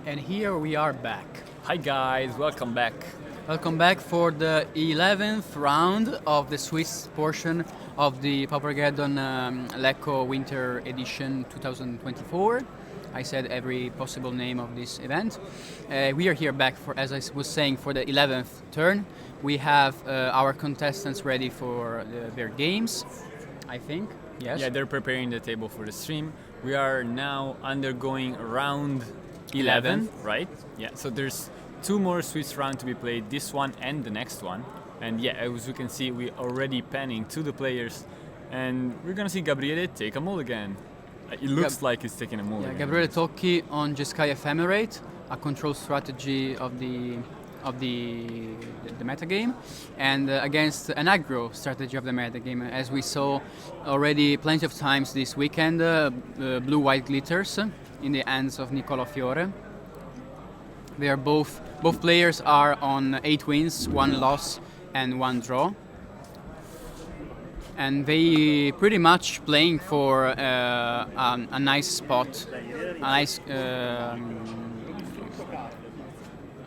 And here we are back. Hi guys, welcome back. Welcome back for the 11th round of the Swiss portion of the Paupergeddon Lecco Winter Edition 2024. I said every possible name of this event. We are here back for, as I was saying, for the 11th turn. We have our contestants ready for their games, I think. Yes. Yeah, they're preparing the table for the stream. We are now undergoing round 11, right? Yeah, so there's two more Swiss rounds to be played, this one and the next one. And yeah, as you can see, we're already panning to the players. And we're gonna see Gabriele take a mulligan. It looks like he's taking a mulligan. Yeah, Gabriele Tocchi on Jeskai Ephemerate, a control strategy of the metagame, and against an aggro strategy of the metagame, as we saw already plenty of times this weekend. Blue-white glitters in the hands of Niccolò Fiore. They are both players are on 8 wins, 1 loss, and 1 draw, and they pretty much playing for a nice spot, a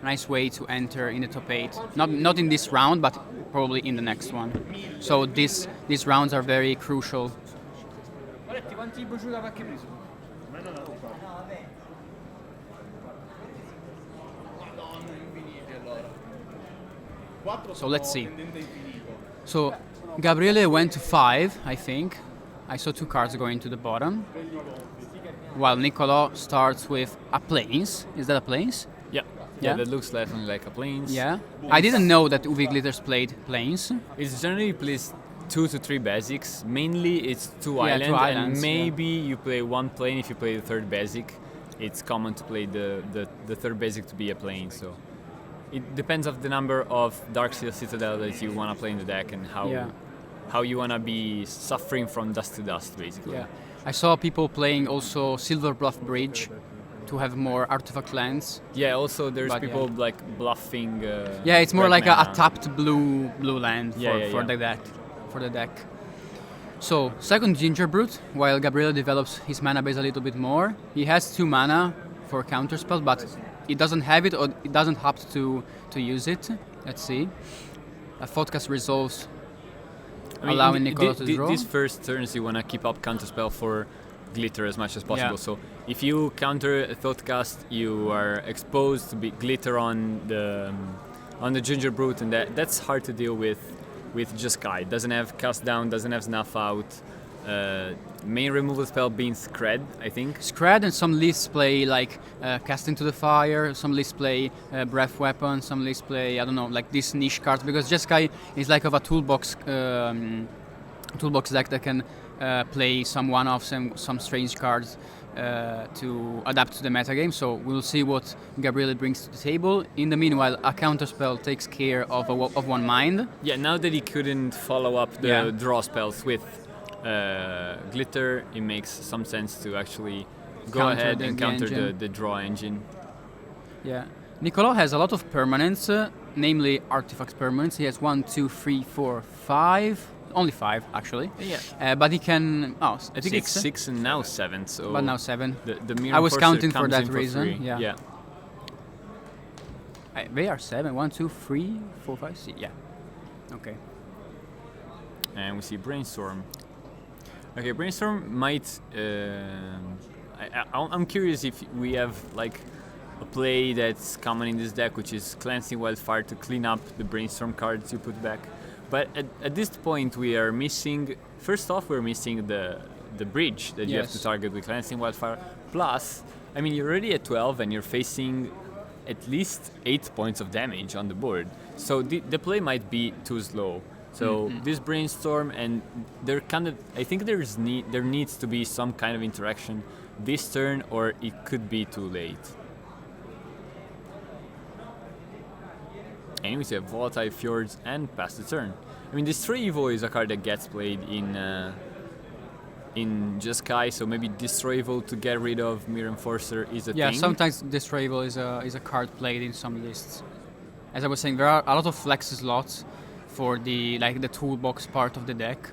nice way to enter in the top 8. Not in this round, but probably in the next one. So these rounds are very crucial. So let's see. So Gabriele went to 5, I think. I saw 2 cards going to the bottom. While Niccolò starts with a plains. Is that a plains? Yeah, that looks definitely like a plains. Yeah. I didn't know that UV Glitters played plains. It generally plays 2 to 3 basics. Mainly it's 2 islands, 2 islands, and maybe you play 1 plane if you play the 3rd basic. It's common to play the 3rd basic to be a plane, so it depends of the number of Dark Seal Citadel that you want to play in the deck and how you want to be suffering from dust to dust, basically. Yeah. I saw people playing also Silver Bluff Bridge to have more artifact lands. Yeah, also there's people like bluffing. Yeah, it's more like mana. a tapped blue land for the deck. So second Ginger Brute, while Gabriele develops his mana base a little bit more. He has 2 mana for counterspell, but it doesn't have it, or it doesn't have to use it. Let's see. A Thoughtcast resolves, allowing Niccolò to draw. These first turns you want to keep up counterspell for glitter as much as possible. So if you counter a Thoughtcast, you are exposed to be glitter on the Ginger Brute, and that's hard to deal with Jeskai. Doesn't have cast down, doesn't have snuff out. Main removal spell being Scred, I think. Scred, and some lists play like Cast into the Fire, some lists play Breath Weapon, some lists play, I don't know, like these niche cards, because Jeskai is like of a toolbox deck that can play some one-offs and some strange cards to adapt to the metagame. So we'll see what Gabriele brings to the table. In the meanwhile, a counterspell takes care of 1 mind. Yeah, now that he couldn't follow up the draw spells with glitter, it makes some sense to actually go ahead and counter the draw engine. Yeah. Niccolò has a lot of permanents, namely artifact permanents. He has 1, 2, 3, 4, 5. Only 5, actually. Yeah. But he can... I think 6. it's 6 and now 7. So but now 7. The mirror I was counting for comes that in for reason. 3. Yeah. They are 7. 1, 2, 3, 4, 5, 6. Yeah. Okay. And we see Brainstorm. Okay, Brainstorm might... I'm curious if we have like a play that's common in this deck, which is Cleansing Wildfire to clean up the Brainstorm cards you put back. But at this point we are missing... First off, we're missing the bridge that you have to target with Cleansing Wildfire. Plus, I mean, you're already at 12 and you're facing at least 8 points of damage on the board. So the play might be too slow. So this Brainstorm, and I think there needs to be some kind of interaction this turn, or it could be too late. And we have Volatile Fjords and pass the turn. I mean, Destroy Evil is a card that gets played in Jeskai, so maybe Destroy Evil to get rid of Mirror Enforcer is a thing. Yeah, sometimes Destroy Evil is a card played in some lists. As I was saying, there are a lot of flex slots for the toolbox part of the deck.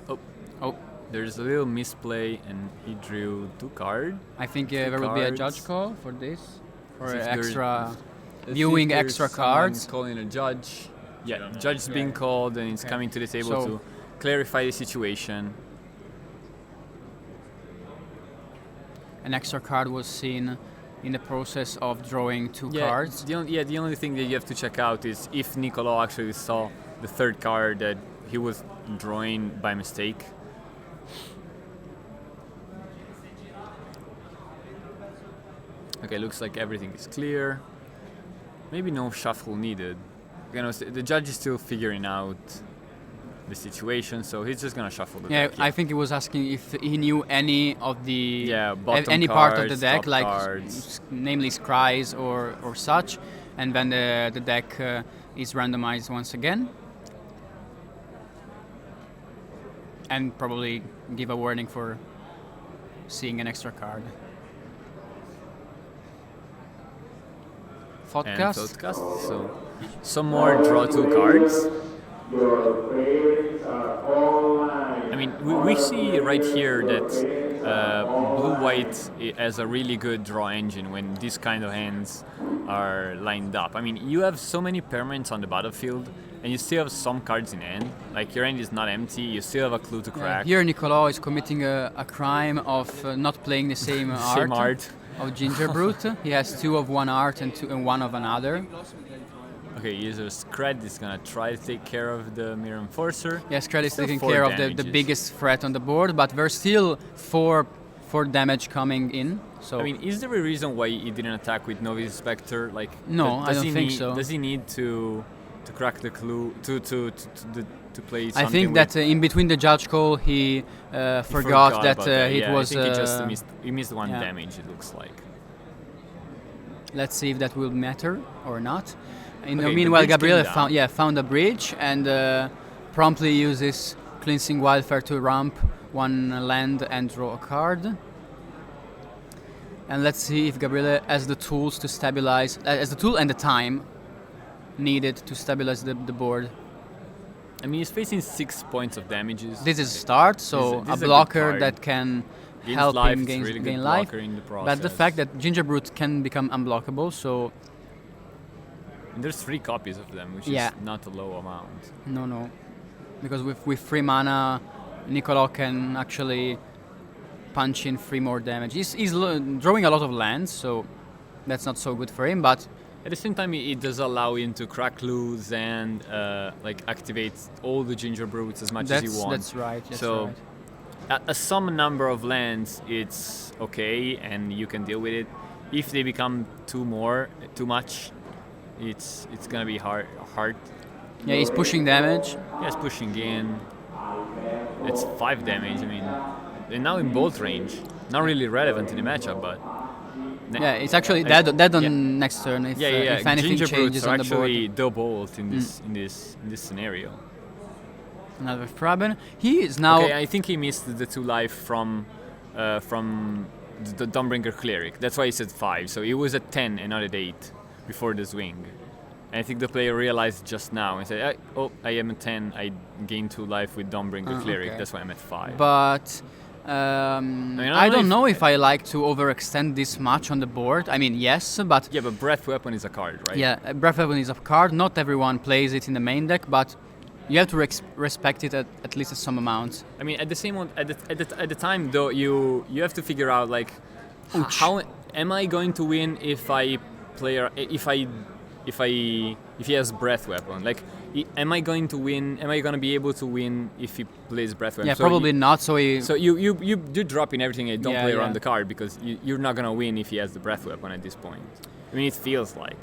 Oh, there's a little misplay, and he drew 2 cards. I think there will be a judge call for this. or See if extra there's viewing extra someone cards. calling a judge. Yeah, the judge is being called and it's coming to the table So- to clarify the situation. An extra card was seen in the process of drawing two cards. The only thing that you have to check out is if Niccolo actually saw the third card that he was drawing by mistake. Okay, looks like everything is clear. Maybe no shuffle needed. You know, the judge is still figuring out the situation, so he's just gonna shuffle the deck. I think he was asking if he knew any of the bottom any part of the cards, deck, top like cards. namely scries or such, and then the deck is randomized once again, and probably give a warning for seeing an extra card. And Podcast. Thoughtcast, so some more draw two cards. I mean, we see right here that blue-white has a really good draw engine when these kind of hands are lined up. I mean, you have so many permanents on the battlefield, and you still have some cards in hand. Like, your hand is not empty, you still have a clue to crack. Here Niccolo is committing a crime of not playing the same Same art. of Ginger Brute. He has two of one art and one of another. Okay, user Scred is gonna try to take care of the Mirror Enforcer. Yes, Scred is Still taking 4 care of the damages. biggest threat on the board, but there's still four damage coming in. So I mean, is there a reason why he didn't attack with Novice Spectre? Like, No, I does don't he think need, so. Does he need to crack the clue to play I something? think that in between the judge call he forgot that about that. it Yeah, was. I think he missed one yeah. damage. It looks like. Let's see if that will matter or not. In Okay, the the meanwhile, bridge came Gabriele down. found a bridge and promptly uses Cleansing Wildfire to ramp one land and draw a card. And let's see if Gabriele has the tools to stabilize, has the tool and the time needed to stabilize the board. I mean, he's facing 6 points of damages. This is a start, so This is a a good blocker card. that can Gains help life, him it's a gain, really good gain life. blocker in the But the process. fact that Ginger Brute can become unblockable, so And there's 3 copies of them, which Yeah. is not a low amount. no. Because with free mana, Niccolo can actually punch in 3 more damage. He's drawing a lot of lands, so that's not so good for him, but At the same time, it does allow him to crack loose and like activate all the Ginger Brutes as much as he wants. that's right. That's So, right. a some number of lands, it's okay, and you can deal with it. If they become too much, it's gonna be hard. Yeah, he's pushing damage. Yes, pushing in. It's 5 damage. I mean, and now in bolt range, not really relevant in the matchup, but Yeah, it's actually dead on yeah. next turn if, yeah. if anything Ginger changes Brutes are on the board. actually double ult in this scenario. Another Fraben. He is now. Okay, I think he missed the 2 life from the Dawnbringer Cleric. That's why he said 5. So he was at 10 and not at 8 before the swing. And I think the player realized just now and said, I am at 10. I gained 2 life with Dawnbringer Cleric. Okay. That's why I'm at 5. But I don't know if I like to overextend this much on the board. I mean, yes, but Yeah, but Breath Weapon is a card, right? yeah, Breath Weapon is a card. Not everyone plays it in the main deck, but you have to respect it at least some amount. I mean, at the same at the time though, you have to figure out like how am I going to win if he has Breath Weapon? Like, am I going to win? Am I going to be able to win if he plays Breath Weapon? Yeah, So probably not. So you drop in everything and don't Yeah, play yeah. around the card because you're not going to win if he has the Breath Weapon at this point. I mean, it feels like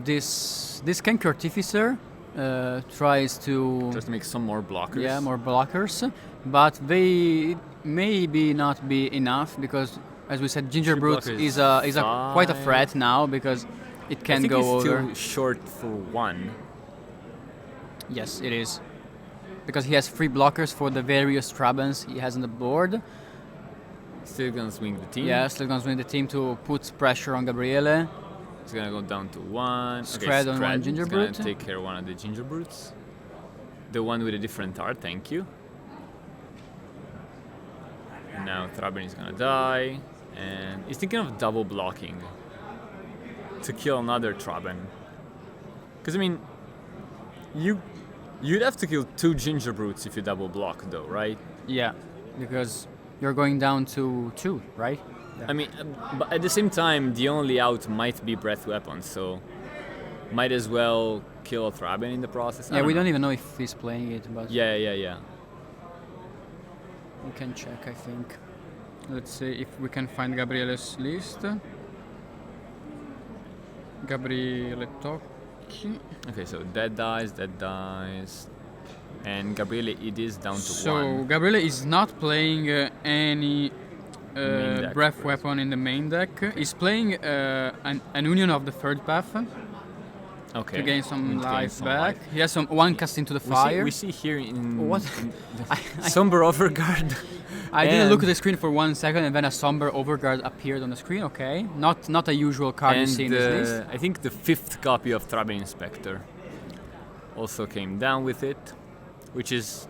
this Kenk Artificer tries to just to make some more blockers. Yeah, more blockers, but they maybe not be enough because, as we said, Ginger 3 Brute blockers is a quite a 5. threat now because it I can think go it's over. still short for 1. Yes, it is, because he has 3 blockers for the various Trabans he has on the board. Still gonna swing the team. Yeah, still gonna win the team to put pressure on Gabriele. It's gonna go down to 1. Spread on one Ginger It's gonna Brute. take care of one of the Ginger Brutes. The one with a different art, thank you. And now Thraben is gonna die. And he's thinking of double blocking. to kill another Traben. Because I mean, you'd have to kill 2 Ginger Brutes if you double block, though, right? Yeah, because you're going down to 2, right? Yeah. I mean, but at the same time, the only out might be Breath Weapon, so might as well kill a Traben in the process. Yeah, we don't even know if he's playing it, but Yeah. we can check, I think. Let's see if we can find Gabriele's list. Gabriele Tocchi. Okay, so that dies, and Gabriele, it is down to 1. So Gabriele is not playing any Main deck, breath right. weapon in the main deck. He's playing an Union of the Third Path Okay. to gain some To gain life some back. life. He has one cast into the fire. We see here in What? in the Somber Overguard. I didn't look at and- the screen for 1 second, and then a Somber Overguard appeared on the screen. Okay, not a usual card you and see in this list. I think the 5th copy of Traben Inspector also came down with it, which is,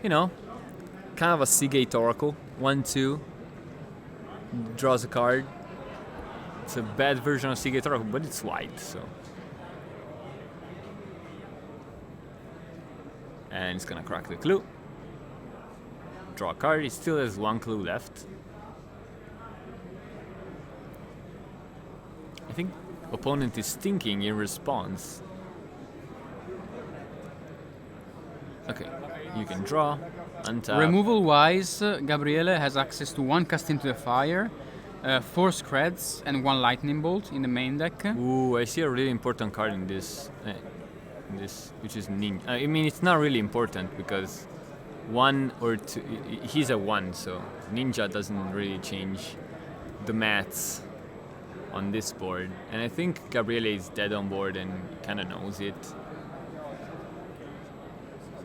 kind of a Seagate Oracle. 1/2 draws a card. It's a bad version of Seagate Oracle, but it's white, so. And it's gonna crack the clue. Draw a card. He still has 1 clue left. I think opponent is thinking in response. Okay, you can draw, untap. Removal wise, Gabriele has access to 1 cast into the fire, 4 Screds, and 1 Lightning Bolt in the main deck. Ooh, I see a really important card in this, which is Ninja. I mean, it's not really important because 1 or 2, he's a 1, so Ninja doesn't really change the maths on this board. And I think Gabriele is dead on board and kind of knows it.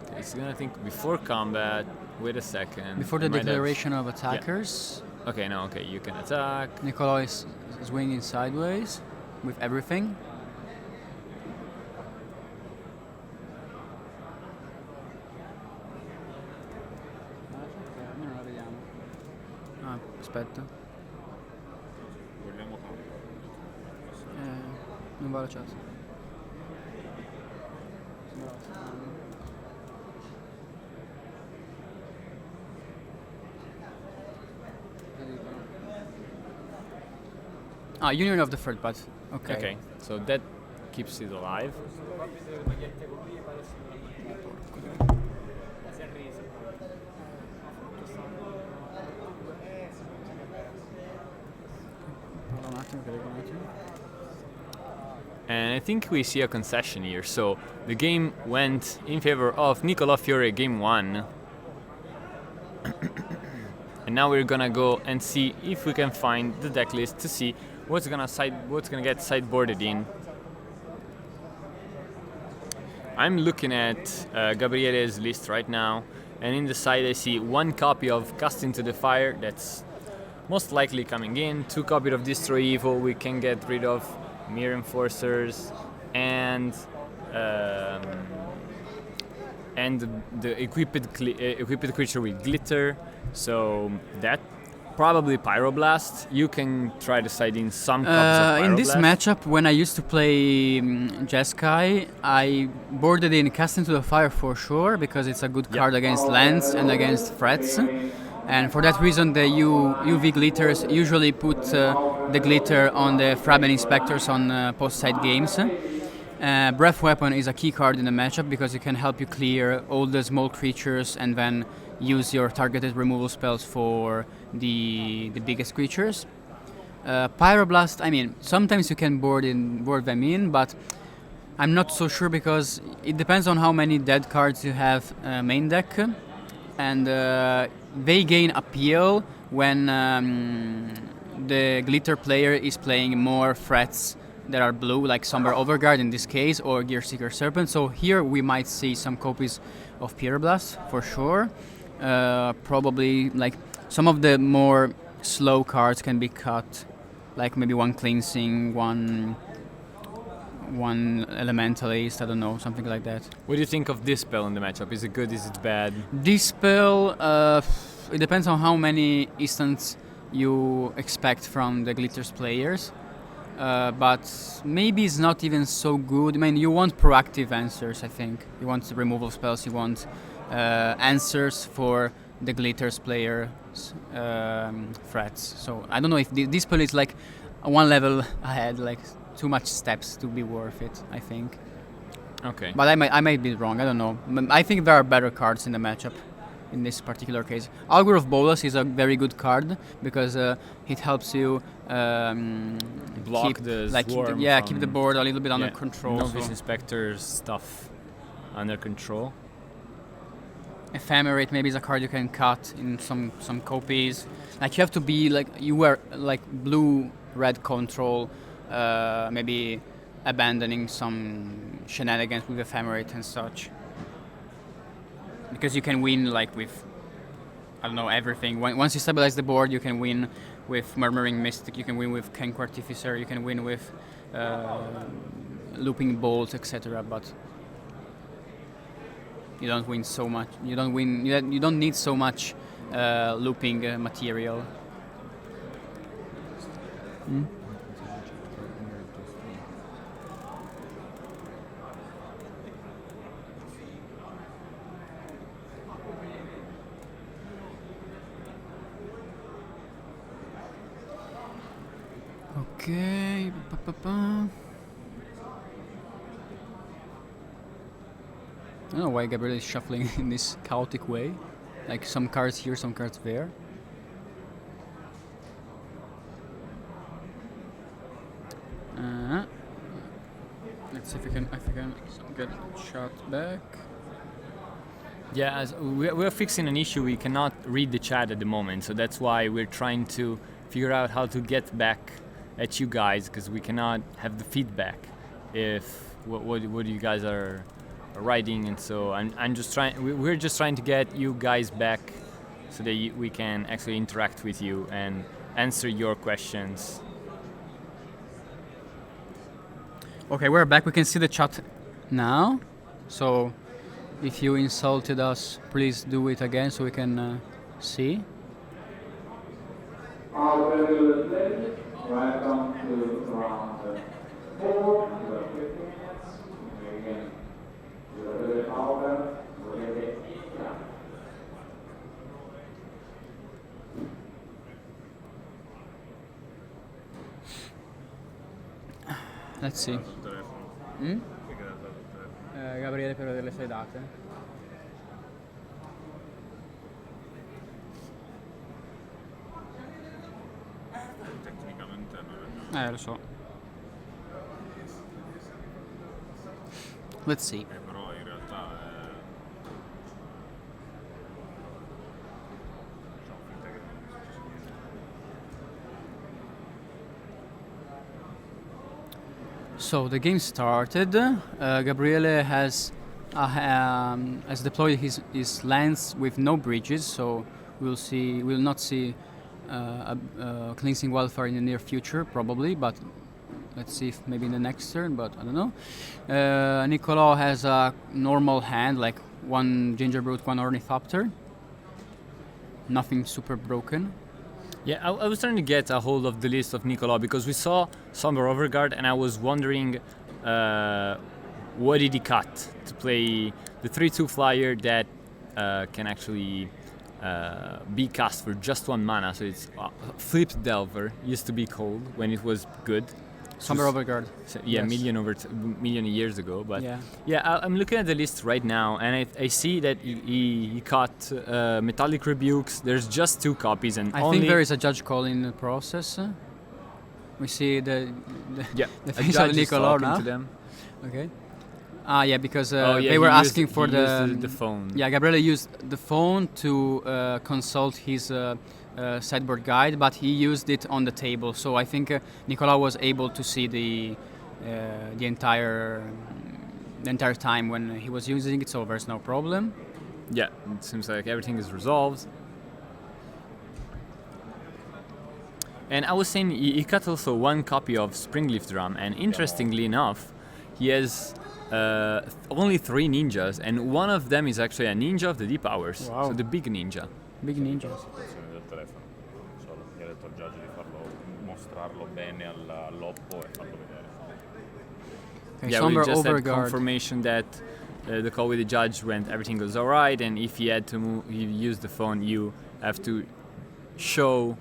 Okay, he's gonna think before combat. Wait a second. Before the I might have- declaration of attackers, Okay, no, okay, you can attack. Nicola is swinging sideways with everything. Ah, aspetta. Non va la chat. Ah, Union of the Third Path. Okay. Okay, so that keeps it alive. And I think we see a concession here. So the game went in favor of Nicola Fiore game 1. And now we're gonna go and see if we can find the deck list to see what's gonna get sideboarded in. I'm looking at Gabriele's list right now, and in the side I see 1 copy of Cast into the Fire. That's most likely coming in. 2 copies of Destroy Evil. We can get rid of Mirror Enforcers and the equipped creature with glitter. So that probably Pyroblast. You can try to side in some copies of Pyroblast. In this matchup, when I used to play Jeskai, I boarded in Cast into the Fire for sure because it's a good card against lands and against threats. And for that reason, the UV glitters usually put the glitter on the Fraben Inspectors on post-side games. Breath Weapon is a key card in the matchup because it can help you clear all the small creatures and then use your targeted removal spells for the biggest creatures. Pyroblast, I mean, sometimes you can board them in, but I'm not so sure because it depends on how many dead cards you have main deck, and they gain appeal when the glitter player is playing more threats that are blue, like Somber Overguard in this case, or Gearseeker Serpent. So here we might see some copies of Pyroblast for sure. Probably like some of the more slow cards can be cut, like maybe 1 Cleansing, one Elementalist, I don't know, something like that. What do you think of this spell in the matchup? Is it good? Is it bad? This spell, it depends on how many instants you expect from the Glitters players. but maybe it's not even so good. I mean, you want proactive answers, I think. You want removal spells, you want answers for the Glitters player's threats. So I don't know if this spell is like one level ahead, like too much steps to be worth it, I think. Okay. But I might be wrong, I don't know. I think there are better cards in the matchup in this particular case. Augur of Bolas is a very good card because it helps you block keep, the like swarm keep the board a little bit under control. Novice Inspector's stuff under control. Ephemerate maybe is a card you can cut in some copies. Like you have to be like you were like blue-red control, maybe abandoning some shenanigans with Ephemerate and such. Because you can win like with, I don't know, everything. Once you stabilize the board, you can win with Murmuring Mystic, you can win with Kenku Artificer, you can win with Looping Bolt, etc. But you don't win so much. You don't win. You don't need so much looping material. Okay. I don't know why Gabriel is shuffling in this chaotic way. Like some cards here, some cards there. Let's see if I can get a shot back. Yeah, as we're fixing an issue. We cannot read the chat at the moment, so that's why we're trying to figure out how to get back at you guys, because we cannot have the feedback if what you guys are writing, and so I'm just trying. We're just trying to get you guys back so that we can actually interact with you and answer your questions. Okay, we're back. We can see the chat now. So if you insulted us, please do it again so we can see. Welcome to round 4. You have 15 minutes. Again, you are the power. Let's see. Gabriele per vedere le sue date. Tecnicamente Lo so. Let's see. però in realtà So the game started. Gabriele has deployed his lands with no bridges, so we'll not see a cleansing wildfire in the near future, probably. But let's see if maybe in the next turn. But I don't know. Nicolò has a normal hand, like one Gingerbrute, one Ornithopter. Nothing super broken. Yeah, I was trying to get a hold of the list of Nicolò because we saw Somber Overguard, and I was wondering what did he cut to play the 3/2 flyer that can actually be cast for just 1 mana. So it's Flipped Delver, used to be called when it was good. Somber Overguard. So, yeah, Yes. million years ago. But Yeah. I'm looking at the list right now, and I see that he cut Metallic Rebukes. There's just 2 copies, and I only think there is a judge call in the process. We see the a face of judge is Nicolò talking now. to them. Okay. Yeah, because Yeah, they were he asking used- for he used the phone. Yeah, Gabriele used the phone to consult his sideboard guide, but he used it on the table. So I think Nicolò was able to see the entire time when he was using it. So there's no problem. Yeah, it seems like everything is resolved. And I was saying he cut also 1 copy of Springleaf Drum, and interestingly enough, he has only 3 ninjas, and one of them is actually a ninja of the Deep Hours, Wow. so the big ninja. Big ninjas. del telefono. Solo. Mi ha detto il judge di farlo mostrarlo bene all'oppo e farlo vedere. Okay, Yeah, we Somber just had Overguard. confirmation that the call with the judge went, everything goes all right, and if he had to use the phone, you have to show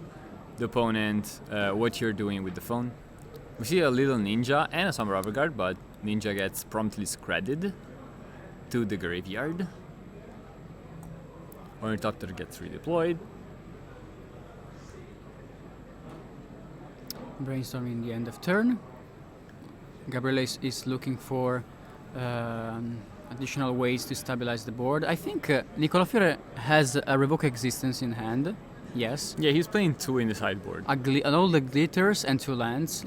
the opponent what you're doing with the phone. We see a little ninja and a Somber Overguard, but ninja gets promptly scradded to the graveyard. Ornithopter gets redeployed. Brainstorming the end of turn. Gabriele is looking for additional ways to stabilize the board. I think Nicola Fiore has a Revoke Existence in hand. Yes. Yeah, he's playing 2 in the sideboard. All the glitters and 2 lands.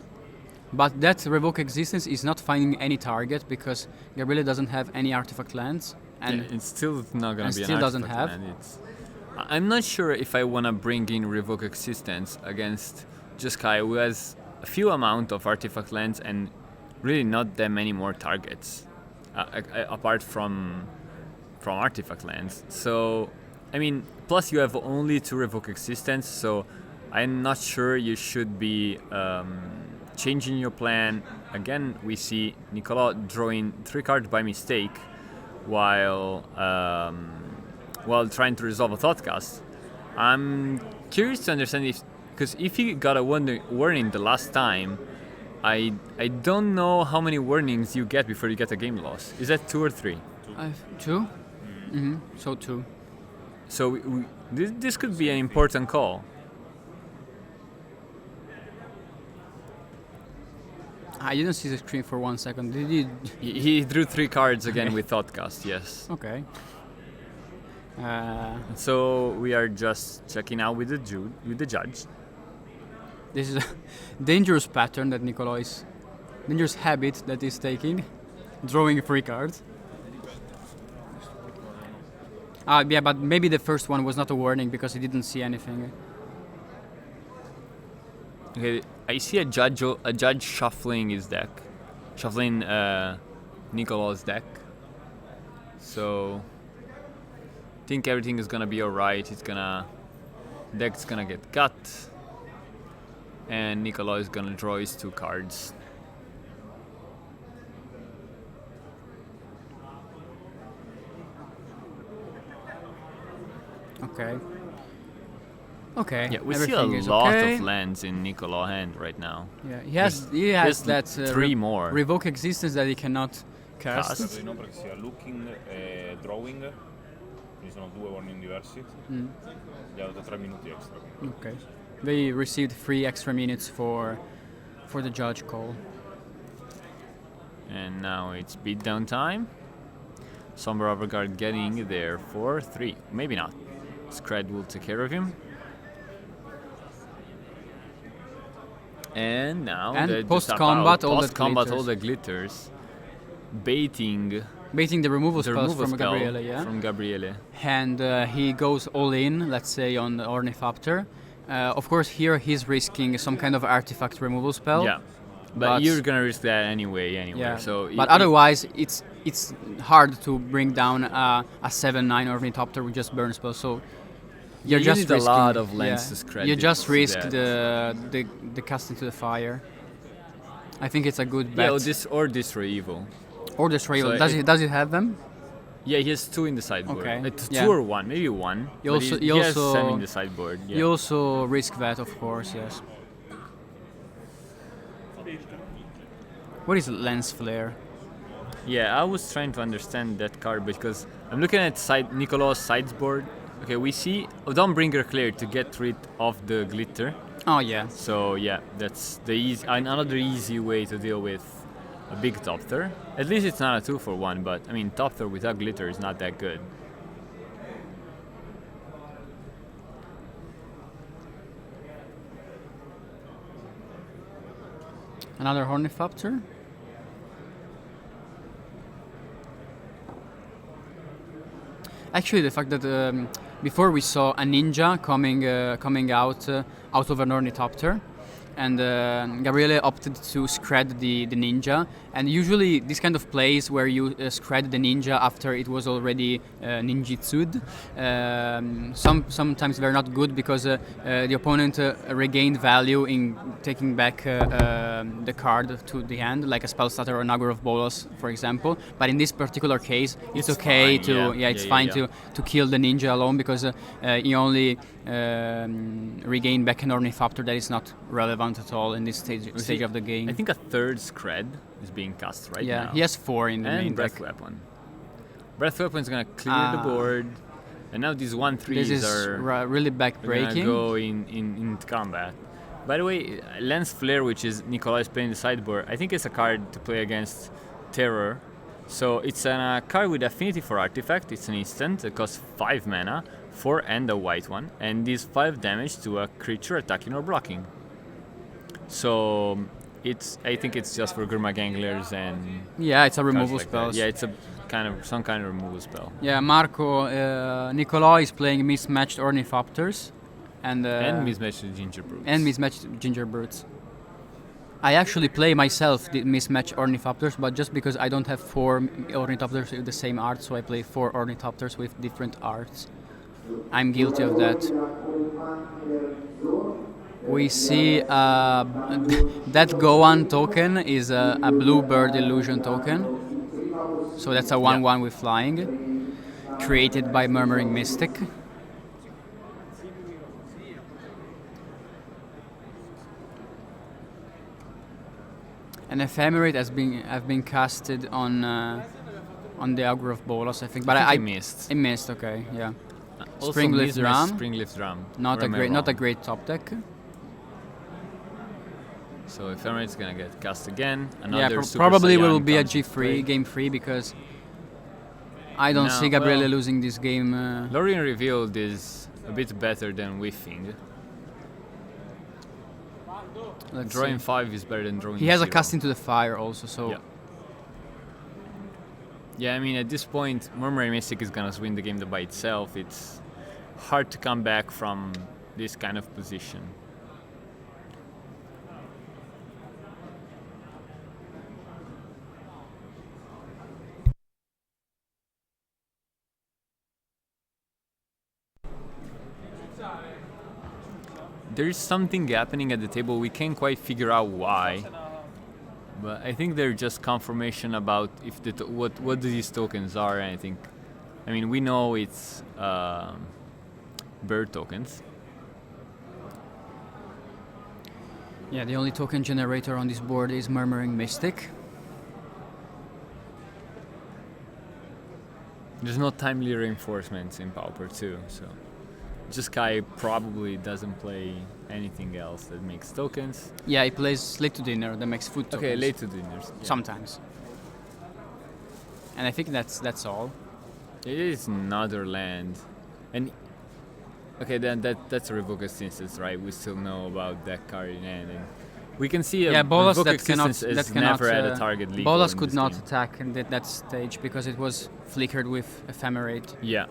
But that Revoke Existence is not finding any target because Gabriele doesn't have any artifact lands. And yeah, it's still not gonna and be still an doesn't artifact have. land. I'm not sure if I wanna bring in Revoke Existence against Jeskai, who has a few amount of artifact lands and really not that many more targets apart from artifact lands. So I mean, plus you have only 2 Revoke Existence, so I'm not sure you should be changing your plan. Again, we see Nicola drawing 3 cards by mistake while trying to resolve a Thoughtcast. I'm curious to understand because if he got a warning the last time, I don't know how many warnings you get before you get a game loss. Is that 2 or 3? 2? Mm-hmm. So 2. So this could be an important call. I didn't see the screen for 1 second. Did you? He drew 3 cards again with Thoughtcast, yes. Okay. So we are just checking out with the judge. This is a dangerous pattern that dangerous habit that he's taking, drawing 3 cards. Yeah, but maybe the first one was not a warning because he didn't see anything. Okay, I see a judge shuffling his deck, shuffling Nicola's deck. So I think everything is gonna be alright. Deck's gonna get cut, and Nicola is gonna draw his 2 cards. Okay. Yeah, we see a everything is lot okay. of lands in Nicola's hand right now. Yeah, he has that 3 more. Revoke Existence that he cannot cast. Cast. Credo di no perché sia looking e drawing, quindi sono 2 warning diversi. Gli ha dato 3 minuti extra. Okay. They received 3 extra minutes for the judge call. And now it's beatdown time. Somber Overguard getting there for 3. Maybe not. Scred will take care of him. And now post-combat, all the glitters. Baiting the removal the spells removal from spell Gabriele, yeah? from Gabriele. And he goes all in, let's say, on the Ornithopter. Of course, here he's risking some kind of artifact removal spell. Yeah, but you're gonna risk that anyway. Yeah. So but otherwise, it's hard to bring down a 7/9 Ornithopter with just burn spell. So you're you just need risking a lot of lands to scratch. You just risk that. the cast into the fire. I think it's a good bet. Yeah, or Destroy Evil. Or Destroy Evil. So Does it have them? Yeah, he has 2 in the sideboard. Okay. 2 or 1, maybe 1. He but also- he he has also- 7 in the sideboard. Yeah. You also risk that, of course, yes. What is Lens Flare? Yeah, I was trying to understand that card because I'm looking at Nicola's sideboard. Okay, we see Dawnbringer Clear to get rid of the glitter. Oh yeah. So yeah, that's another easy way to deal with a big Thopter. At least it's not a 2-for-1, but I mean Thopter without glitter is not that good. Another Ornithopter. Actually, the fact that before we saw a ninja coming out of an Ornithopter, and Gabriele opted to scred the ninja. And usually this kind of plays where you scred the ninja after it was already ninjitsu'd, sometimes they're not good because the opponent regained value in taking back the card to the hand, like a spell starter or an Augur of Bolas, for example. But in this particular case, it's okay fine, it's fine to kill the ninja alone because he only regain back an Ornithopter that is not relevant at all in this stage of the game. I think a third scred is being cast right now. Yeah, he has 4 in the and main breath deck. weapon. Breath weapon is gonna clear the board, and now these 1/3s This is are really gonna backbreaking. go in combat. By the way, Lance Flare, which is Nikolai's playing the sideboard, I think it's a card to play against Terror. So it's a card with affinity for artifact. It's an instant. It costs 5 mana, 4 and a white one, and deals 5 damage to a creature attacking or blocking. So I think it's just for Gurmag Anglers and Yeah, it's a removal cards like spell. that. Yeah, it's some kind of removal spell. Yeah, Marco Nicolò is playing mismatched Ornithopters and Mismatched Ginger Brutes. and mismatched Gingerbrutes. I actually play myself the mismatched Ornithopters, but just because I don't have 4 Ornithopters with the same art, so I play 4 Ornithopters with different arts. I'm guilty of that. We see that Goan token is a Bluebird Illusion token. So that's a 1/1 with flying, created by Murmuring Mystic. An Ephemerate have been casted on the Augur of Bolas, I think. But I missed. I missed. Okay, yeah. Also Springleaf Drum. Springleaf Drum. Not Or a am I great, not a wrong? great top deck. So Ephemerate's gonna get cast again. Another Yeah, Super probably will Saiyan be a comes to G3 play. game 3 because I don't No, see Gabriele well, losing this game. Lorien Revealed is a bit better than Whiffing. Let's Drawing see. 5 is better than drawing He has 0. a cast into the fire also, so Yeah. Yeah, I mean, at this point, Murmuring Mystic is gonna win the game by itself. It's hard to come back from this kind of position. There is something happening at the table. We can't quite figure out why, but I think they're just confirmation about if what these tokens are. And I mean, we know it's bird tokens. yeah, the only token generator on this board is Murmuring Mystic. There's no timely reinforcements in Pauper too, so Jeskai probably doesn't play anything else that makes tokens. Yeah, he plays Late to Dinner that makes food tokens. Okay, late to dinners. Yeah. Sometimes. And I think that's all. It is another land, and okay, then that's a Revoca's instance, right? We still know about that card in hand, and we can see a Bolas Revoca that cannot existence that has cannot never had a target legal Bolas in could this not game. attack in that stage because it was flickered with Ephemerate. Yeah.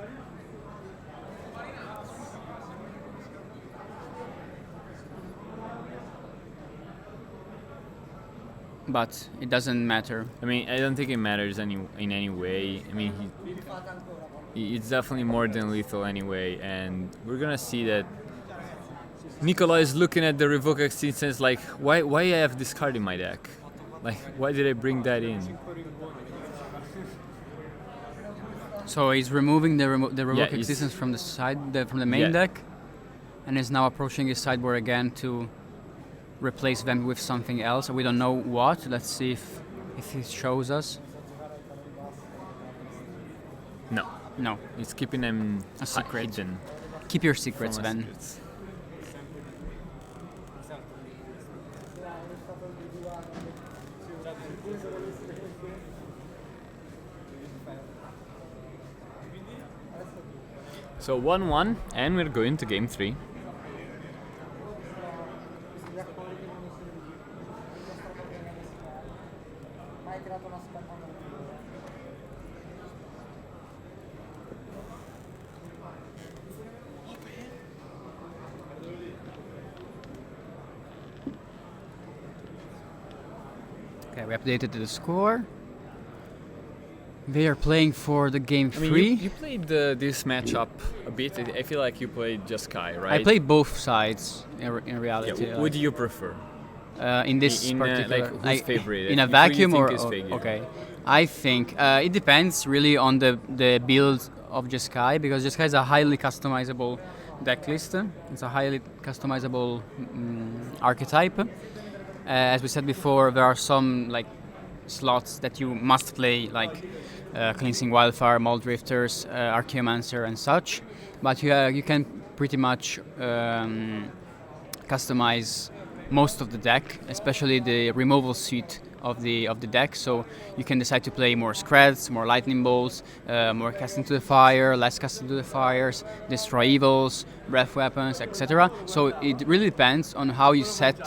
But it doesn't matter. I mean, I don't think it matters in any way. I mean, it's definitely more than lethal anyway, and we're gonna see that Nikolai is looking at the Revoca instance like, why I have this card in my deck? Like, why did I bring that in? So he's removing the Revoke he's- existence from the side, from the main Yeah. deck, and is now approaching his sideboard again to replace them with something else. We don't know what. Let's see if he shows us. No, No. it's keeping them A secret. hidden. Keep your from secrets, us Ben. secrets. So 1-1, and we're going to game 3. Okay, we updated the score. They are playing for the game I mean, 3. you played this matchup a bit. I feel like you played just Kai, right? I played both sides in reality. Yeah, what do you prefer? In this in, particular, like, who's favorite? in a Who do you vacuum think or is favorite? okay, I think it depends really on the build of Jeskai, because Jeskai is a highly customizable deck list. It's a highly customizable archetype. As we said before, there are some like slots that you must play, like Cleansing Wildfire, Mold Drifters, Archaeomancer, and such. But you can pretty much customize most of the deck, especially the removal suite of the deck. So you can decide to play more Screds, more Lightning Bolts, more Casting to the Fire, less Casting to the Fires, Destroy Evils, Breath Weapons, etc. So it really depends on how you set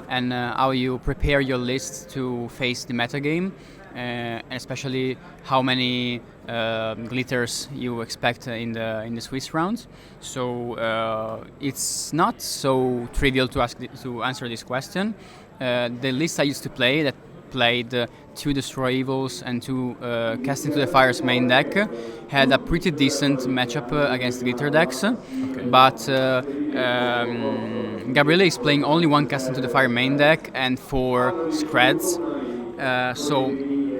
and how you prepare your list to face the metagame, and especially how many glitters you expect in the Swiss rounds. So it's not so trivial to answer this question. The list I used to play, that played 2 Destroy Evils and 2 Casting to the Fire's main deck, had a pretty decent matchup against glitter decks. Okay. But Gabriele is playing only 1 Casting to the Fire main deck and 4 Screds. So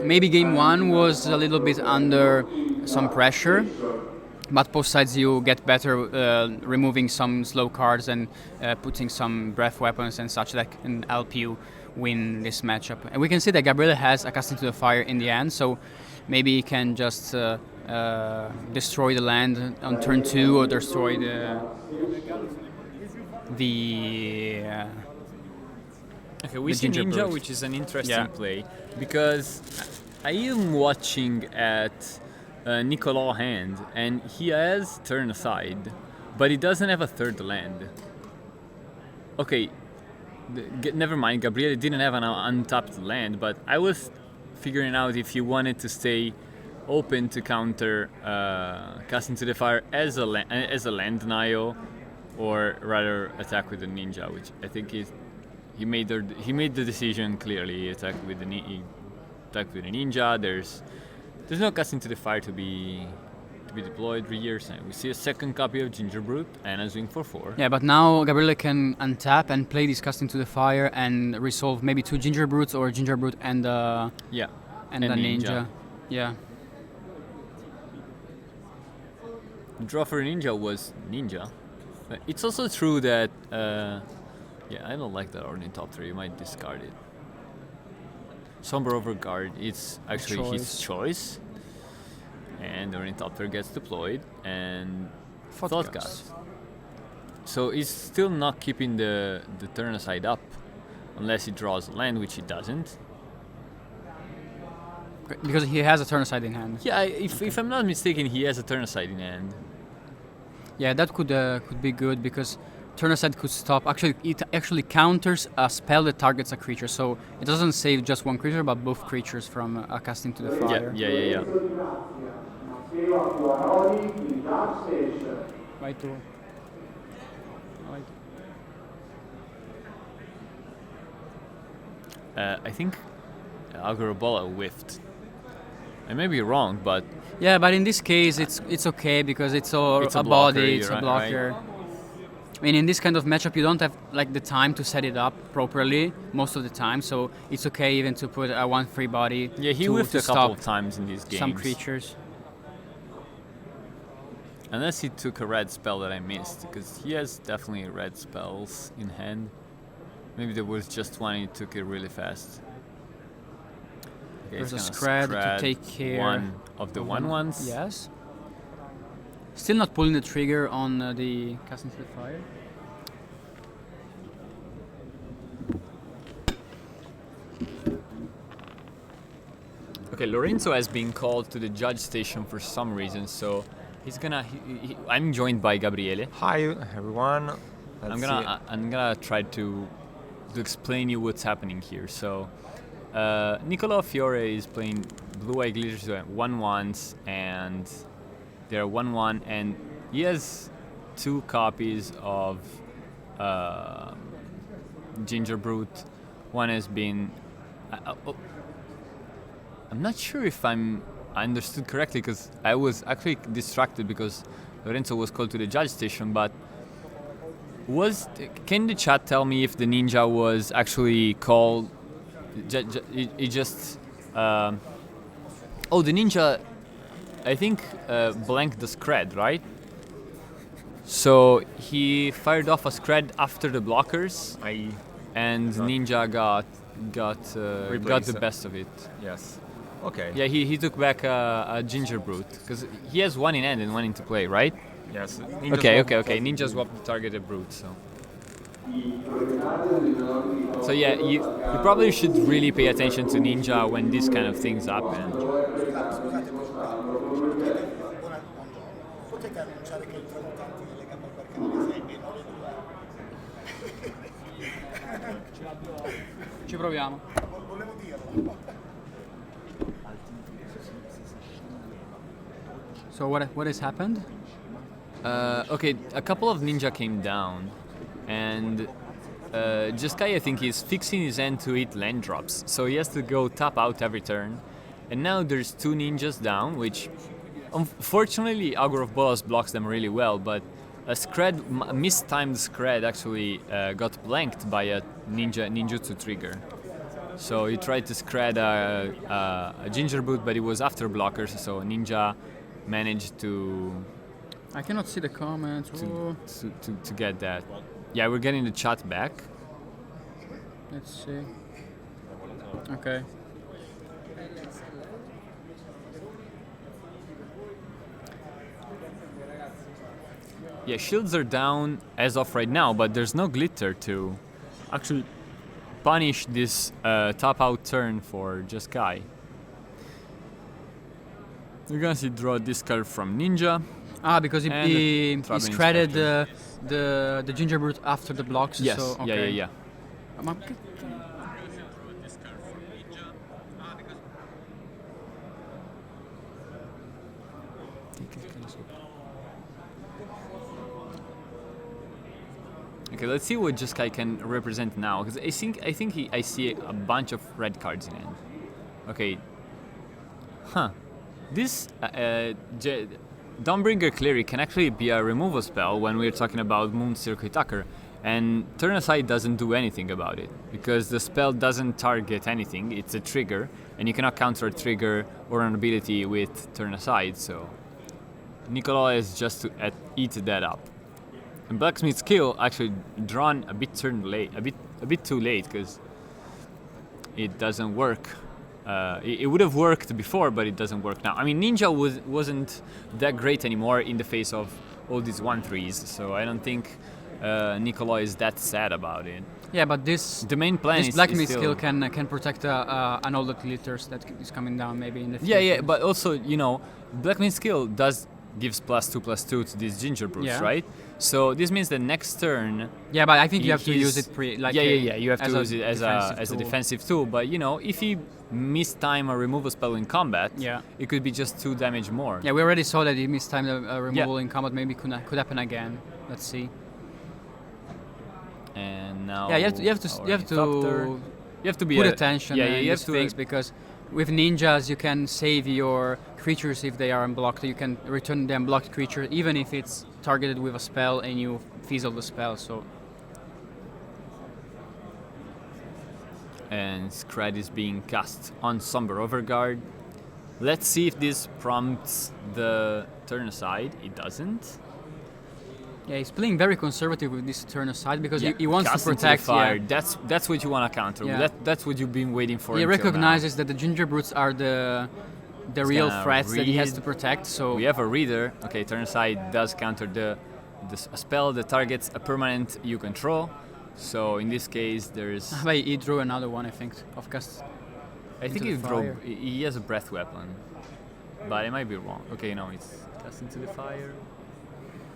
maybe game 1 was a little bit under some pressure, but both sides you get better removing some slow cards and putting some breath weapons and such that can help you win this matchup. And we can see that Gabriele has a Casting to the Fire in the end, so maybe he can just destroy the land on turn 2 or destroy the Okay, we the see Ginger Ninja, Brute. which is an interesting Yeah. play, because I am watching at Nicolas' hand, and he has turn aside, but he doesn't have a third land. Okay, never mind, Gabriele didn't have an untapped land, but I was figuring out if he wanted to stay open to counter Casting to the Fire as a land denial, or rather attack with the Ninja, which I think he made the decision clearly. He attacked with the Ninja. There's no Casting to the Fire to be deployed here. And we see a second copy of Ginger Brute and a swing for 4. Yeah, but now Gabriele can untap and play this Casting to the Fire and resolve maybe 2 Ginger Brutes or Ginger Brute and a Ninja. Yeah. The draw for Ninja was Ninja. But it's also true that I don't like that Ornith top 3. You might discard it. Somber Overguard, it's actually his choice. And the Ornithopter gets deployed and Thoughtcast. So he's still not keeping the turn aside up unless he draws a land, which he doesn't. Because he has a turn aside in hand. Yeah, if I'm not mistaken, he has a turn aside in hand. Yeah, that could be good, because turn aside could stop. Actually, it actually counters a spell that targets a creature, so it doesn't save just one creature, but both creatures from a Casting to the Fire. Yeah. Vai tu. I think Algarobola whiffed. I may be wrong, but Yeah, but in this case, it's okay, because it's a blocker, body, it's a right? blocker. I mean, in this kind of matchup, you don't have like the time to set it up properly most of the time, so it's okay even to put a 1/3 body. yeah, he to whiffed a stop couple of times in these games. some creatures. Unless he took a red spell that I missed, because he has definitely red spells in hand. Maybe there was just one and he took it really fast. Okay, There's a he's gonna Scred to scred take care one of the 1/1s. Yes. Still not pulling the trigger on the Casting to the Fire. Okay, Lorenzo has been called to the judge station for some reason, so he's gonna. I'm joined by Gabriele. Hi everyone. I'm gonna try to explain you what's happening here. So, Nicola Fiore is playing blue-eye glitters 1/1s, and they're 1/1, and he has 2 copies of Ginger Brute. One has been I'm not sure if I understood correctly, because I was actually distracted because Lorenzo was called to the judge station. But can the chat tell me if the ninja was actually called? It just. The ninja, I think, blanked the scred, right? So he fired off a scred after the blockers, and ninja got the best of it. Yes. Okay. Yeah, he took back a ginger brute because he has one in hand and one into play, right? Yes. Okay. Ninja swapped the targeted brute, so. So yeah, you probably should really pay attention to ninja when these kind of things happen. Scusate, buongiorno. Potete annunciare che entrano tanti nelle gambe perché non le sei e non le due? Ci proviamo. Volevo dirlo. So what has happened? Okay, a couple of ninja came down, and Jeskai, I think, is fixing his hand to eat land drops, so he has to go tap out every turn. And now there's 2 ninjas down, which unfortunately Augur of Bolas blocks them really well, but a mistimed scred actually got blanked by a ninjutsu trigger. So he tried to scred a ginger boot, but it was after blockers, so ninja managed to I cannot see the comments. to get that. Yeah, we're getting the chat back. Let's see. Okay. Yeah, shields are down as of right now, but there's no glitter to actually punish this top out turn for Jeskai. You're gonna see draw this card from Ninja. Because he scredded the ginger brute after the blocks. Yes. So, okay. Yeah. Okay, let's see what Jeskai can represent now, because I think I see a bunch of red cards in it. Okay. This Dawnbringer Cleric can actually be a removal spell when we're talking about Moon Circuit Attacker, and Turn Aside doesn't do anything about it, because the spell doesn't target anything, it's a trigger, and you cannot counter a trigger or an ability with Turn Aside, so Nicola is just to eat that up. And Blacksmith's Kill actually drawn a bit too late, because it doesn't work. It would have worked before, but it doesn't work now. I mean, Ninja wasn't that great anymore in the face of all these 1-3s, so I don't think Nicola is that sad about it. Yeah, but the main plan this Blacksmith skill can protect an all the glitters that is coming down maybe in the future. Yeah, but also, Blacksmith skill gives +2/+2 to these ginger brutes, right? So this means that next turn. Yeah, but I think you have to use it you have to use it as a defensive tool. But if he mistime a removal spell in combat, it could be just 2 damage more. Yeah, we already saw that he mistimed a removal in combat. Maybe could happen again. Let's see. And now. Yeah, you have to put attention in these things, because with ninjas you can save your creatures if they are unblocked. You can return the unblocked creature even if it's targeted with a spell and you fizzle the spell. So. And Scred is being cast on Somber Overguard. Let's see if this prompts the turn aside. It doesn't. Yeah, he's playing very conservative with this turn aside because he wants to Cast into protect. the fire. Yeah. That's what you want to counter. Yeah. That's what you've been waiting for. He until recognizes that the ginger brutes are the real threats that he has to protect. So we have a reader. Okay, turn aside does counter the spell that targets a permanent you control. So in this case, there's. But he drew another one, I think, of cast. I think he has a breath weapon, but I might be wrong. Okay, no, it's cast into the fire.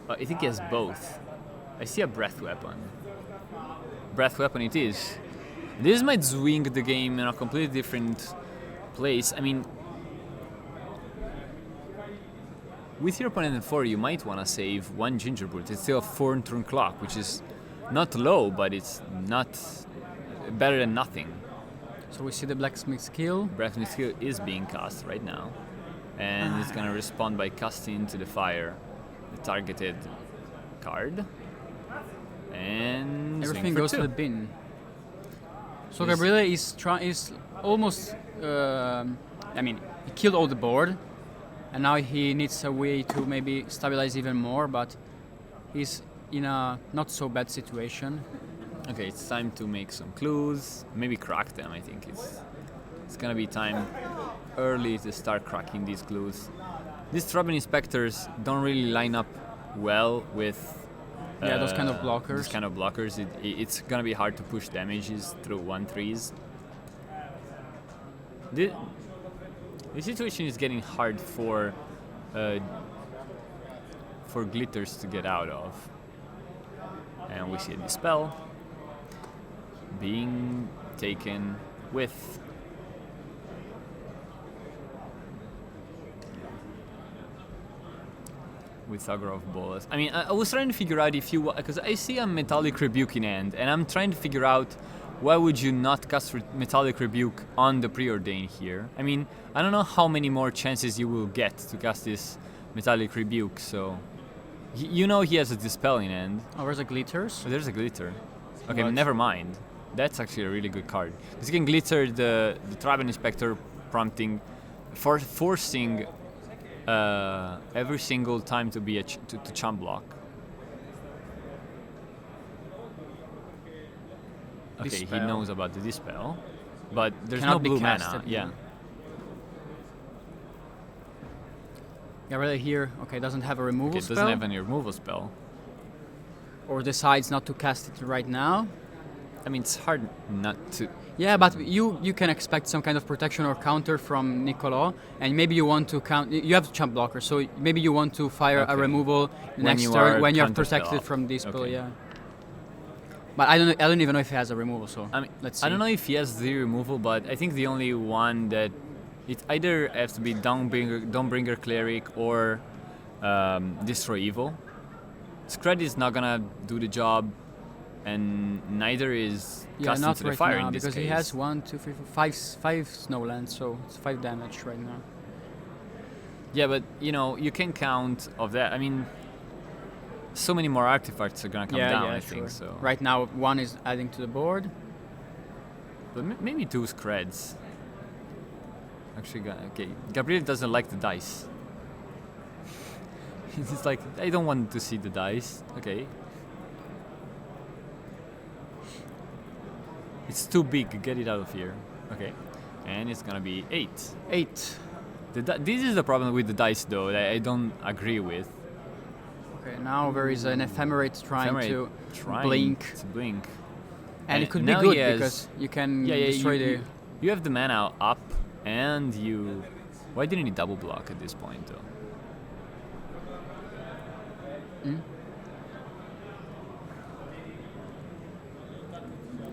I think he has both. I see a breath weapon. Breath weapon it is. This might swing the game in a completely different place. I mean, with your opponent in 4, you might want to save 1 ginger brute. It's still a 4-turn clock, which is not low, but it's not better than nothing. So we see the blacksmith skill. Blacksmith skill is being cast right now, and it's gonna respond by casting into the fire the targeted card, and Everything swing for goes 2. to the bin. So He's- Gabriele is almost. I mean, he killed all the board, and now he needs a way to maybe stabilize even more. But he's in a not so bad situation. Okay, it's time to make some clues. Maybe crack them. I think it's gonna be time early to start cracking these clues. These trouble inspectors don't really line up well with Those kind of blockers. These kind of blockers. It's gonna be hard to push damages through 1/3s. The situation is getting hard for glitters to get out of, and we see a dispel being taken with. With Agra of Bolas. I mean, I was trying to figure out if you, because I see a Metallic Rebuke in hand, and I'm trying to figure out why would you not cast Metallic Rebuke on the Preordain here. I mean, I don't know how many more chances you will get to cast this Metallic Rebuke, so you know he has a Dispel in hand. Oh, where's the glitters? Oh, there's a Glitter. Okay, What? never mind. That's actually a really good card. Because you can Glitter the Trouble Inspector, prompting, forcing every single time to be to chump block. Okay, Dispel. he knows about the Dispel, but there's Cannot no be blue mana. casted. Yeah. Gabriele here, okay, doesn't have a removal Okay, it spell. doesn't have any removal spell. Or decides not to cast it right now. I mean, it's hard not to. Yeah, but you can expect some kind of protection or counter from Niccolo, and maybe you want to count. You have chump blocker, so maybe you want to fire a Okay. removal When next you turn are when you're counter spell protected up. from this spell. Okay. Yeah. But I don't even know if he has a removal. So I mean, let's see. I don't know if he has the removal, but I think the only one that it either has to be Dawnbringer Cleric or Destroy Evil. Scred is not gonna do the job, and neither is Yeah, cast not into the right fire now in this because case. he has 1, 2, 3, 4, five snowlands, so it's 5 damage right now. Yeah, but you can count of that. I mean, so many more artifacts are gonna come down. I think so. Right now, 1 is adding to the board. But maybe 2 Screds. Actually, okay. Gabriel doesn't like the dice. He's like, I don't want to see the dice. Okay. It's too big. Get it out of here. Okay. And it's gonna be 8. 8. This is the problem with the dice, though, that I don't agree with. Okay, now there is an ephemerate trying to blink. To blink. And it could be now good he has- because you can Yeah, destroy the. you have the mana up, and you. Why didn't he double block at this point, though?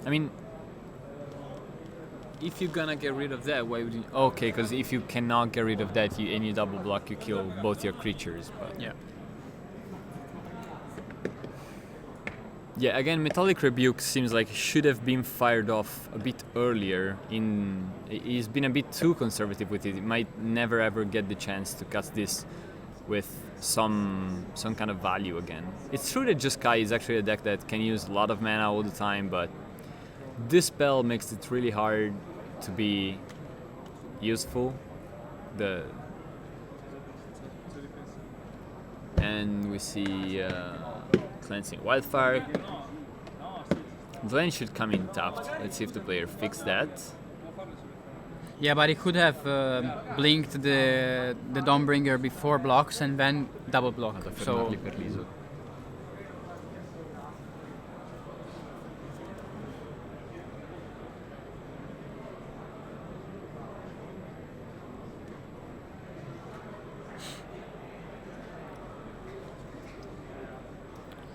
I mean, if you're gonna get rid of that, why would you? Okay, because if you cannot get rid of that, and you double block, you kill both your creatures. But Yeah. yeah, again, Metallic Rebuke seems like it should have been fired off a bit earlier. He's been a bit too conservative with it. He might never ever get the chance to cast this with some kind of value again. It's true that Jeskai is actually a deck that can use a lot of mana all the time, but this spell makes it really hard to be useful. And we see Cleansing Wildfire. Glen should come in tapped. Let's see if the player fixed that. Yeah, but he could have blinked the Dawnbringer before blocks and then double block. So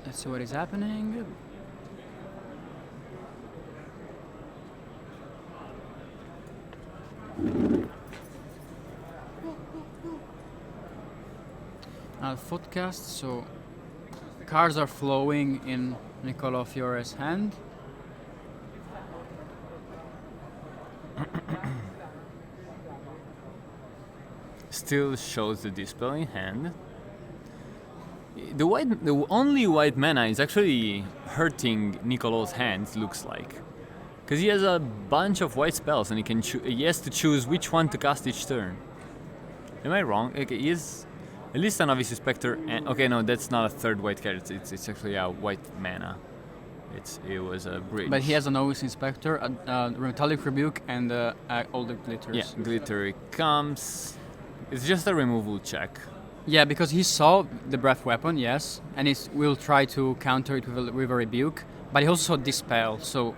let's see what is happening. Footcast, so cards are flowing in Niccolo Fiore's hand. still shows the dispel in hand. The only white mana is actually hurting Nicolo's hands, looks like. Because he has a bunch of white spells and he has to choose which one to cast each turn. Am I wrong? Okay, he is at least a Novice Spectre. And, okay, no, that's not a third white card. It's actually a white mana. It was a bridge. But he has a Novice Inspector, a Metallic Rebuke, and all the glitters. Yeah, glitter comes. It's just a removal check. Yeah, because he saw the Breath Weapon, yes, and he will try to counter it with a Rebuke, but he also saw Dispel, so...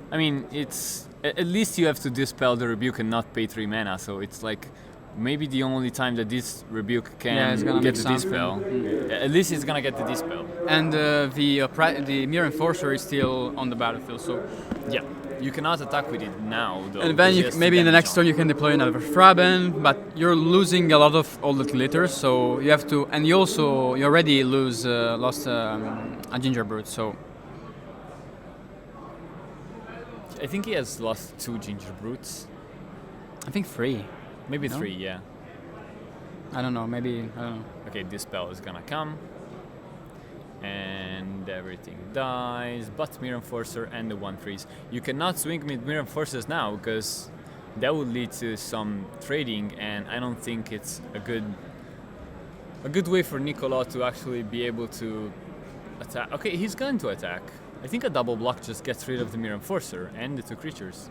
I mean, it's... At least you have to Dispel the Rebuke and not pay 3 mana, so it's like... Maybe the only time that this Rebuke can get the Dispel. At least it's gonna get the Dispel. And the Mirror Enforcer is still on the battlefield, so... Yeah. You cannot attack with it now, though. And then maybe in the next turn you can deploy another Thraben, but you're losing a lot of all the glitters, so you have to... And you already lost a Ginger Brute, so... I think he has lost 2 Ginger Brutes. I think 3. Maybe No? 3, yeah. I don't know, maybe... I don't know. Okay, this spell is gonna come. And everything dies, but Mirror Enforcer and the 1/3s. You cannot swing with Mirror Enforcers now, because that would lead to some trading, and I don't think it's a good way for Nicolo to actually be able to attack. Okay, he's going to attack. I think a double block just gets rid of the Mirror Enforcer and the 2 creatures.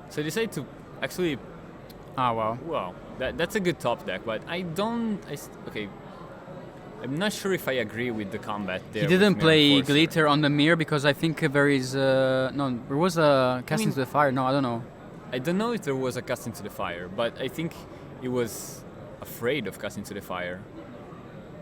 So I decide to actually... Ah, wow. Wow, that's a good top deck, but okay. I'm not sure if I agree with the combat there. He didn't with play Mirror Enforcer. Glitter on the mirror because I think there is... no, there was a Casting to the Fire. No, I don't know. I don't know if there was a Casting to the Fire, but I think he was afraid of Casting to the Fire.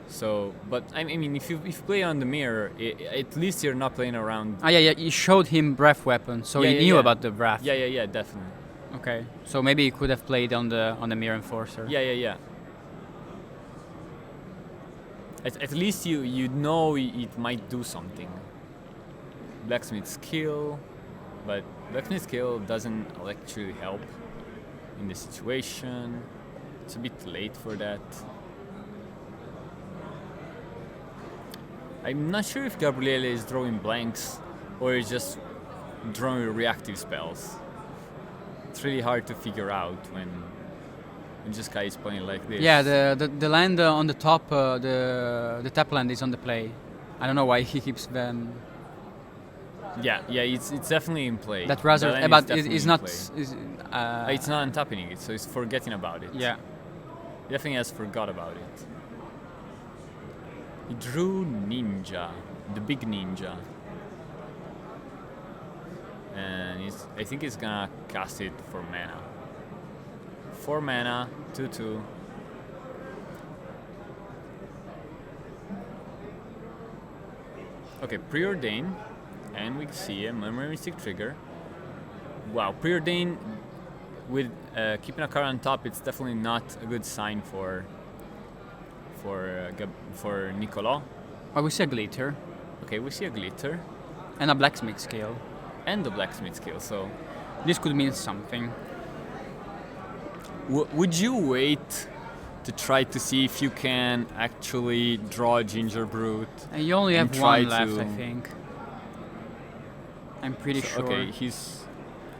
So, but I mean, if you play on the mirror, at least you're not playing around. Ah, yeah, you showed him Breath Weapon, so he knew about the Breath. Yeah, definitely. Okay, so maybe he could have played on the Mirror Enforcer. Yeah. At least you know it might do something. Blacksmith skill, but Blacksmith skill doesn't actually help in the situation. It's a bit late for that. I'm not sure if Gabriele is drawing blanks or is just drawing reactive spells. It's really hard to figure out when this guy is playing like this. Yeah, the land on the top, the tap land is on the play. I don't know why he keeps them. Yeah, it's definitely in play. That rather, The land but definitely it's in not. play. It's not untapping it, so it's forgetting about it. Yeah. He definitely has forgot about it. He drew Ninja, the big ninja. And I think he's gonna cast it for mana. 4 mana, 2/2. Okay, Preordain, and we see a Memory Mystic trigger. Wow, Preordain with keeping a card on top, it's definitely not a good sign for Nicolo. Oh, we see a Glitter Okay, we see a glitter and a Blacksmith skill. and the blacksmith skill. So, This could mean something. would you wait to try to see if you can actually draw a Ginger Brute? And you only And have try one left, to- I think. I'm pretty sure. Okay, he's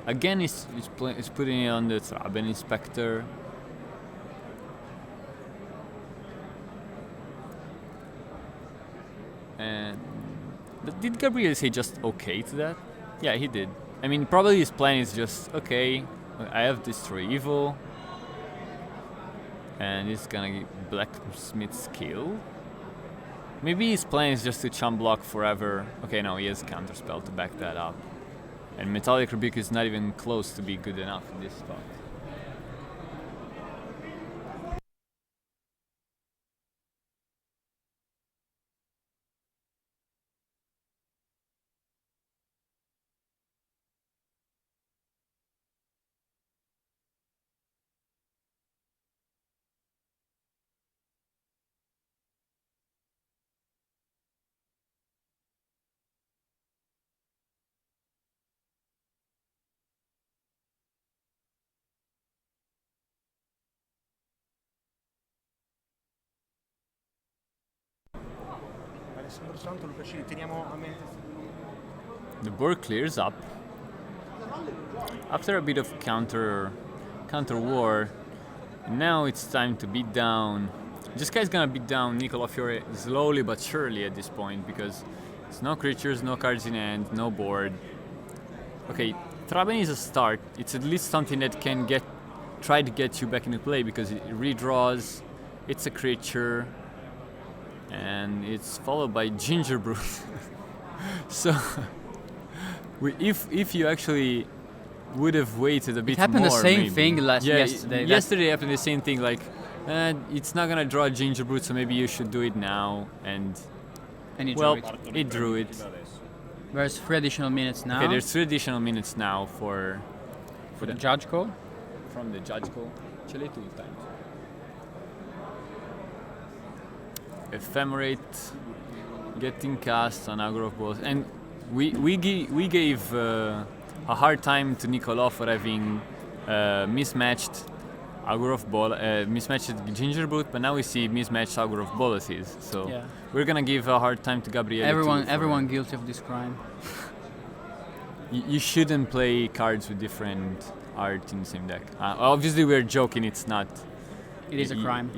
putting it on the Thraben Inspector. And did Gabriel say just okay to that? Yeah, he did. I mean, probably his plan is just okay. I have Destroy Evil, and he's gonna get Blacksmith skill. Maybe his plan is just to chump block forever. Okay, no, he has Counterspell to back that up. And Metallic Rebuke is not even close to be good enough in this spot. Alessandro Santo, Luca Cini, teniamo a mente. The board clears up. After a bit of counter war, now it's time to beat down. This guy's gonna beat down Niccolo Fiore slowly but surely at this point because it's no creatures, no cards in hand, no board. Okay, Traben is a start. It's at least something that can try to get you back into play because it redraws. It's a creature, and it's followed by Ginger Brute. So, if you actually would have waited a bit more, It happened the same maybe. thing yesterday. Yesterday happened the same thing. Like, it's not gonna draw Ginger Brute, so maybe you should do it now. And And you well, drew it. it drew it. There's 3 additional minutes now. Okay, there's 3 additional minutes now for the judge call. from the judge call. Actually, 2 times. Ephemerate getting cast on Agro of Balls, and we gave a hard time to Nicolò for having mismatched Agro of Ball, mismatched Ginger Brute, but now we see mismatched Agro of Boluses. So Yeah. we're gonna give a hard time to Gabriele. Everyone guilty of this crime. You shouldn't play cards with different art in the same deck. Obviously, we're joking. It's not. It is a crime.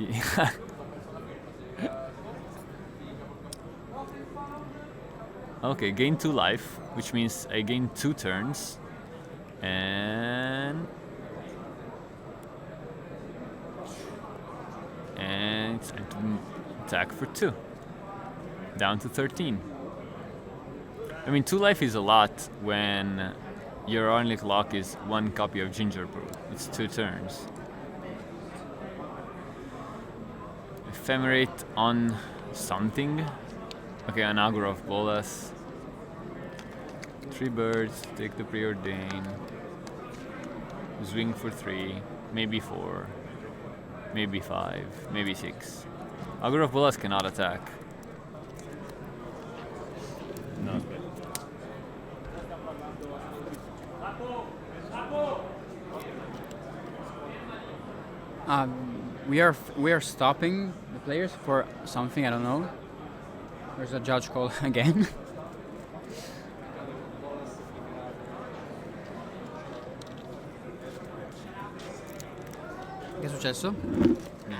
Okay, gain 2 life, which means I gain 2 turns, and it's time to attack for 2, down to 13. I mean, 2 life is a lot when your only clock is 1 copy of Ginger Brew. It's 2 turns. Ephemerate on something. Okay, an Agro of Bolas. 3 birds, take the preordain. Swing for 3, maybe 4, maybe 5, maybe 6. Agro of Bolas cannot attack. No, aspetta. We are stopping the players for something, I don't know. There's a judge call again. Che è successo?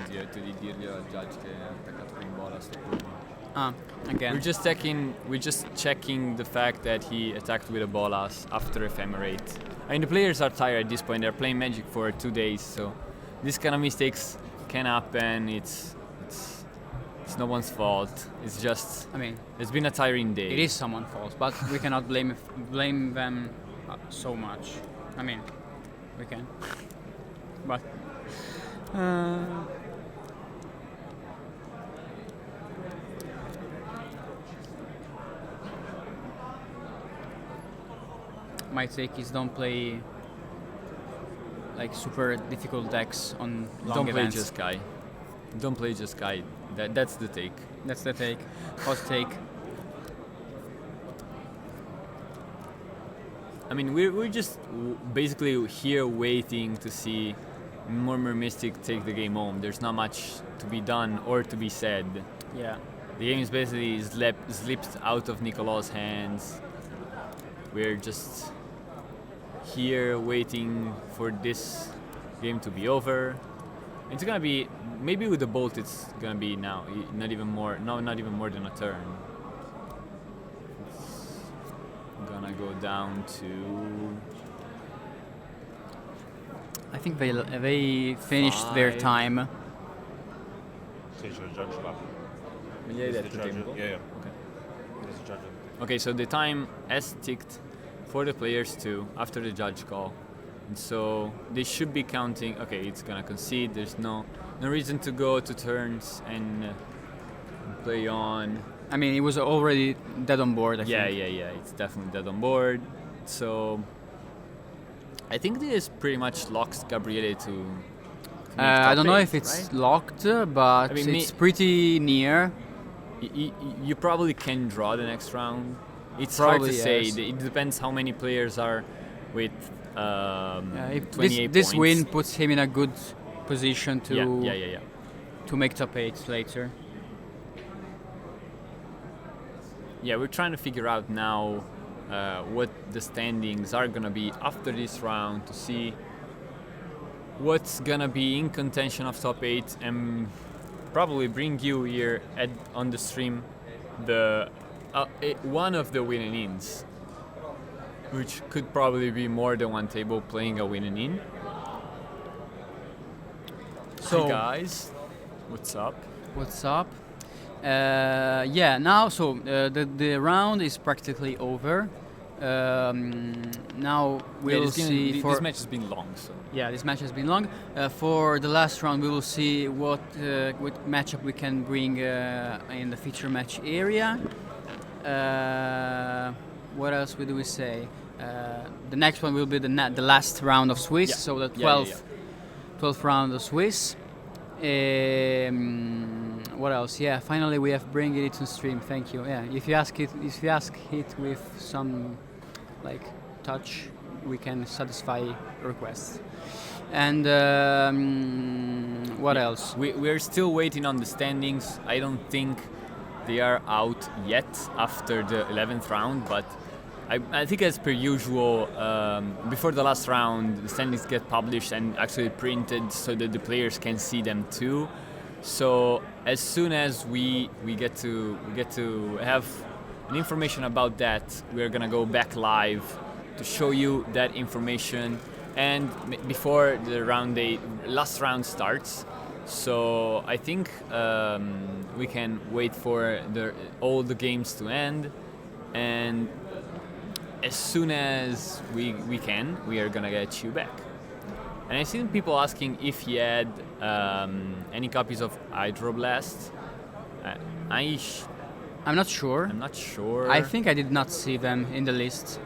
Diretto di dirgli al judge che ha attaccato in bola sto turno. Ah, again. We're just checking the fact that he attacked with a bolas after ephemerate. I mean, the players are tired at this point. They're playing Magic for 2 days, so this kind of mistakes can happen. It's no one's fault. It's just, I mean, it's been a tiring day. it is someone's fault, but we cannot blame them so much. I mean, we can, but. My take is don't play like super difficult decks on long Don't play events. Jeskai. Don't play Jeskai. That's the take. That's the take. Hot take. I mean, we're just basically here waiting to see Murmur Mystic take the game home. There's not much to be done or to be said. Yeah. The game is basically slipped out of Nicolò's hands. We're just here waiting for this game to be over. It's gonna be, maybe with the bolt it's gonna be now, not even more than a turn. It's gonna go down to I think they finished their 5. time. Sì, c'è il judge là. Me gli hai There's detto the judge. tempo? Yeah, yeah. Okay. There's a judge. Okay, so the time has ticked for the players too after the judge call. And so they should be counting. Okay, it's gonna concede. There's no reason to go to turns and play on. I mean, it was already dead on board. I Yeah, think. yeah. It's definitely dead on board. So I think this pretty much locks Gabriele to make I top don't know 8, if it's right? locked, but I mean, it's pretty near. You probably can draw the next round. It's Probably, hard to say. yes. It depends how many players are with If 28 this points. win puts him in a good position to Yeah. to make top 8 later. yeah, we're trying to figure out now what the standings are gonna be after this round to see what's gonna be in contention of top 8 and probably bring you here on the stream the one of the win and ins, which could probably be more than one table playing a win and in. So, hey guys, what's up? What's up? Yeah, now the round is practically over. Now we'll see. This match has been long, so yeah, this match has been long. For the last round, we will see what matchup we can bring in the feature match area. What else do we say? The next one will be the last round of Swiss, yeah. so the 12th round of Swiss. What else? Yeah, finally we have bring it to stream. Thank you. Yeah, if you ask it with some like touch, we can satisfy requests. And what else? We're still waiting on the standings. I don't think they are out yet after the 11th round, but I think as per usual, before the last round, the standings get published and actually printed so that the players can see them too. So as soon as we get to have an information about that, we're gonna go back live to show you that information, and before the last round starts. So I think we can wait for all the games to end, and as soon as we can, we are gonna get you back. And I've seen people asking if he had any copies of Hydroblast. I'm not sure. I'm not sure. I think I did not see them in the list.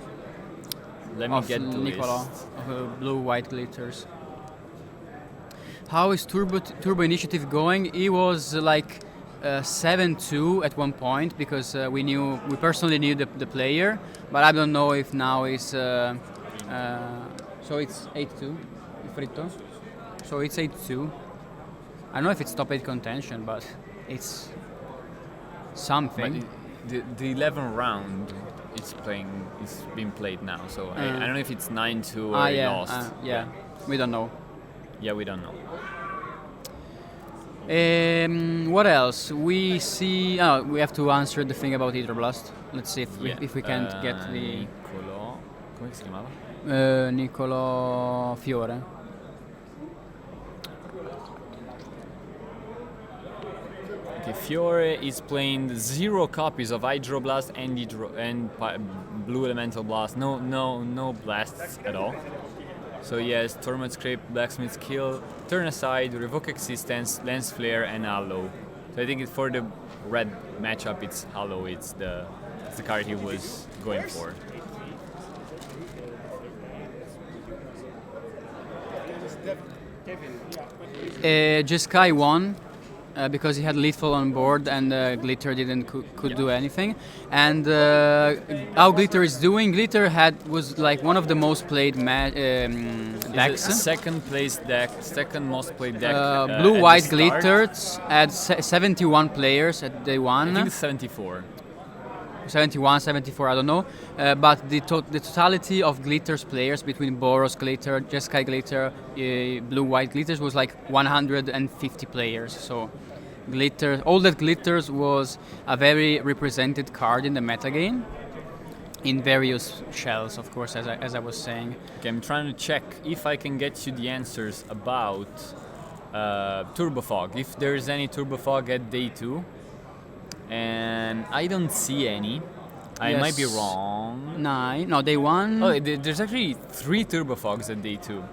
Let me get the Nicola list. of blue-white glitters. How is Turbo Initiative going? He was like 7-2 at one point because we personally knew the player, but I don't know if now is so it's 8-2. Fritto. So it's 8-2. I don't know if it's top 8 contention, but it's something. But the 11th round it's being played now, so I don't know if it's 9-2 or he lost. Yeah, we don't know. Yeah, we don't know. What else? We see. Oh, we have to answer the thing about Hydroblast. Let's see if we can't get the. Niccolò. Come si chiamava? Niccolò Fiore. Okay, Fiore is playing 0 copies of Hydroblast and Blue Elemental Blast. No blasts at all. So yes, Torment Scrape, Blacksmith's Kill, Turn Aside, Revoke Existence, Lens Flare, and Hallow. So I think for the red matchup, it's Hallow. It's the card he was going for. Jeskai won because he had lethal on board and Glitter could do anything. And how Glitter is doing? Glitter was like one of the most played decks. Second most played deck. Blue-white Glitters had 71 players at day one. I think it's 74. 71, 74, I don't know. But the totality of Glitter's players between Boros Glitter, Jeskai Glitter, Blue-White Glitters was like 150 players. So Glitter, all that Glitters was a very represented card in the metagame. In various shells, of course, as I was saying. Okay, I'm trying to check if I can get you the answers about Turbo Fog. If there's any Turbo Fog at day 2. And I don't see any. I might be wrong. No, day 1. Oh, there's actually 3 Turbo Fogs at day 2.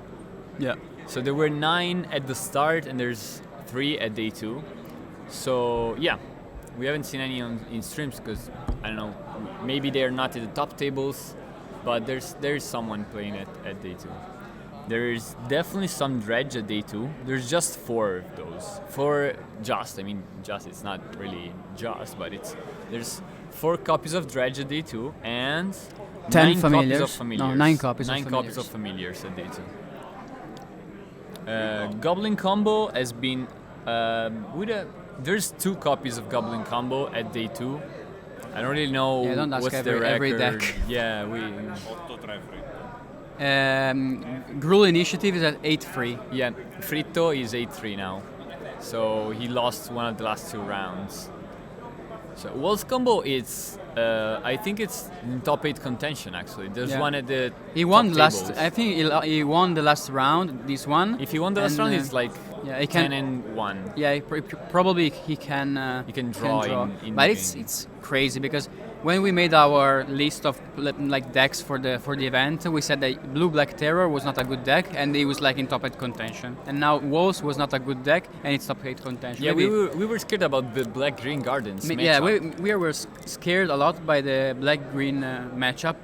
Yeah. So there were 9 at the start, and there's 3 at day 2. So yeah, we haven't seen any in streams because I don't know. Maybe they're not at the top tables, but there's someone playing at day 2. There's definitely some Dredge at day 2. There's just 4 of those. 4 just. I mean, just. It's not really just, but there's 4 copies of Dredge at day 2 and 10 copies of Familiars. No, 9 copies. 9 copies of Familiars at day 2. Goblin Combo has been there's 2 copies of Goblin Combo at day 2. I don't really know Yeah, don't ask what's the every record. deck. Yeah, we. 8-3 fritto. Gruel Initiative is at 8-3. Yeah, Fritto is 8-3 now, so he lost one of the last 2 rounds. So Waltz combo is, I think it's in top 8 contention actually. There's Yeah. one at the He won top last. tables. I think he won the last round. This one. If he won the last and, round, it's like yeah, he 10 can. and 1. Yeah, probably he can. He can draw in but the it's game. it's crazy because when we made our list of like decks for the event, we said that Blue Black Terror was not a good deck, and it was like in top 8 contention. And now Walls was not a good deck, and it's top 8 contention. Yeah, Maybe- we were scared about the Black Green Gardens. yeah, matchup. we were scared a lot by the Black Green matchup,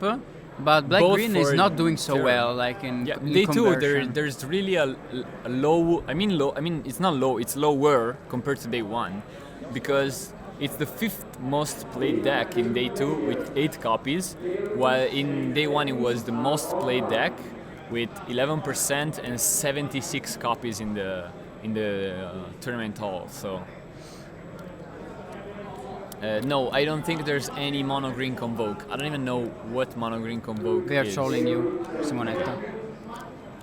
but Black Both Green is for not doing so Terror. well. Like in Yeah, in day 2 conversion. there's really a low. I mean it's not low. It's lower compared to day 1, because it's the 5th most played deck in day 2 with 8 copies, while in day 1 it was the most played deck with 11% and 76 copies in the tournament hall. So. No, I don't think there's any mono green convoke. I don't even know what mono green convoke They are is. trolling you, Simonetta.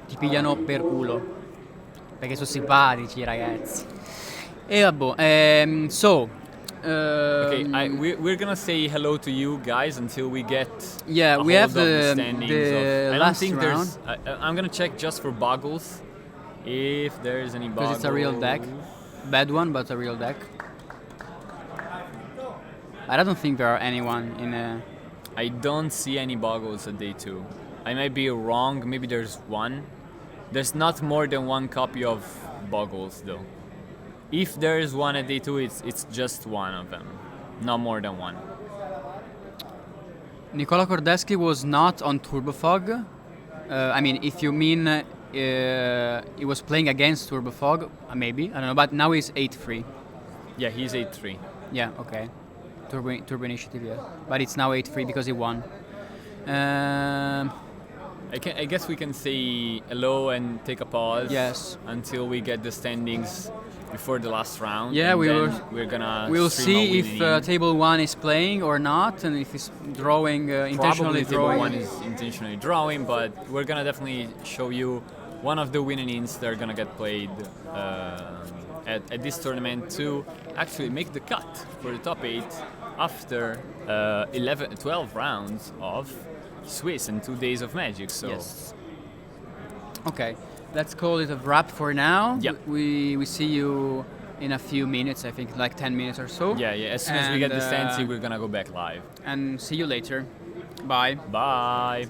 Ti pigliano per culo. Perché sono simpatici, ragazzi. E vabbè, so. Okay, we're gonna say hello to you guys until we get Yeah, a we hold have of the the standings. the I don't last think round there's. I'm gonna check just for boggles, if there's any boggles. because it's a real deck. Bad one, but a real deck. I don't think there are anyone in a. I don't see any boggles at day 2. I might be wrong. Maybe there's one. There's not more than one copy of boggles though. If there is one at day 2, it's just one of them, not more than one. Nicola Kordeski was not on Turbofog. I mean, if you mean he was playing against Turbofog, maybe, I don't know, but now he's 8-3. Yeah, he's 8-3. Yeah, okay. Turbo Initiative, yeah. But it's now 8-3 because he won. I guess we can say hello and take a pause. Yes. Until we get the standings before the last round. Yeah, and we then will- We're gonna. We'll stream a see if winning. Table 1 is playing or not, and if he's drawing, intentionally Probably table drawing. 1 is intentionally drawing, but we're gonna definitely show you one of the winning ins that are gonna get played at this tournament to actually make the cut for the top 8 after 12 rounds of Swiss and 2 days of Magic. So Yes. Okay, let's call it a wrap for now. Yeah. We see you in a few minutes, I think like 10 minutes or so. yeah. As soon as we get the And, stands, we're gonna go back live. And see you later. Bye. Bye.